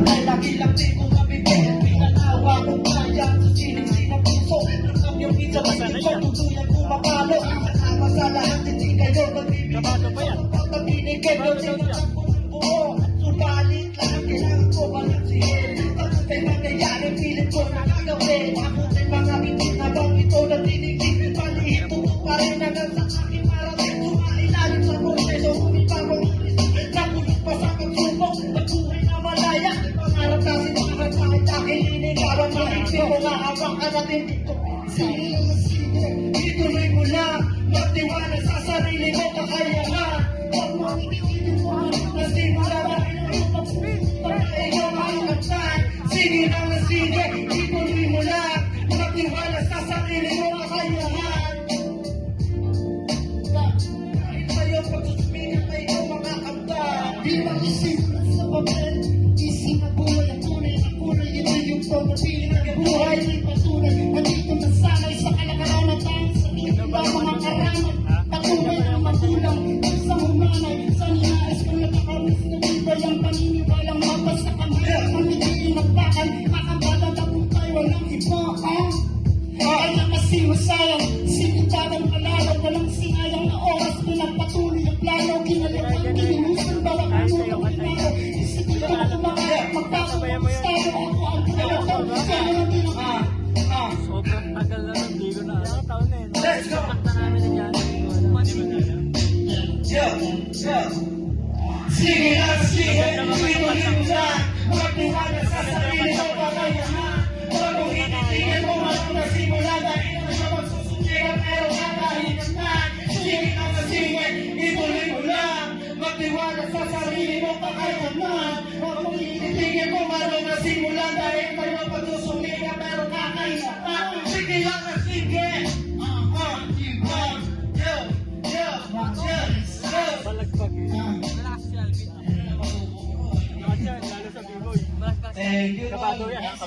Ay laki-lang din kung mabibigyan. Pinanawa kong kaya sa siling ng puso. Ang yung pizza ko tutuyan kung mapalo. Kasama sa lahat, hindi kayo nagbibigyan. Pag binigay nyo, tingnan ko ng buo. Subalit lahat kailangan ko balansihin. Tapos may mangyayari, pilit ko nakagawin. Ako may mga bitin na bang ito na tinigil. Palihit, tutok pa rin hanggang sa aking marating. Sumailalim sa proseso, kumipagong nakulot pa sa pagsubok. Nagbuhay na malaya. Pangarap kasi pangarap kahit aking linigawan. Mahigpit ko nga habang kanatin dito. Sige, ituloy mo lang. Magtiwala sa sarili mo kakayahan. Huwag mo itigilin mo na simula ba iyong makakatan. Sige lang na sige, ituloy mo lang. Magtiwala sa sarili mo kakayahan. Dahil sa'yo pagsusumingin na iyong makakamtan. Di mag-isip sa papel, isip na buhay ang tunay na kulay. Ito yung pagpapili ng buhay. Di patunay, nandito na sanay sa kalakaran na tayo sa iba mga karaman. Patunay ng magulang, sa humanay, sa ninais kong nakakamis na iba yung paniniwalang mabas sa kamay. Ang hindi nagbakan, kakabalan na kung tayo walang iba. Kaya kasi masayang, sinitagang alala, walang sinayang na oras, pinagpatuloy ang plano, kinalaman, kinimusan, bawat punong pinaro. Isipin ko na tumakaya, magpapawang estado, ako ang pinagawa. Kaya lang din ako. Sobrang tagal na ng dito na. Ilang taon na yun. Let's go! Takta namin na dyan. Sige lang, sige, ituloy mo lang. Magtiwala sa sarili mo kakayahan. Huwag mong ititigil mo ang nasimula dahil na siya magsusungiran pero kakahinan na. Sige lang, sige, ituloy mo lang. Magtiwala sa sarili mo kakayahan. Huwag mong ititigil mo ang nasimula dahil na siya magsusungiran pero kakahinan na. Sige lang, sige. Balagpag eh. Relax yan. Relax yan, lalo sa B-boy. Thank you. Kabado yan.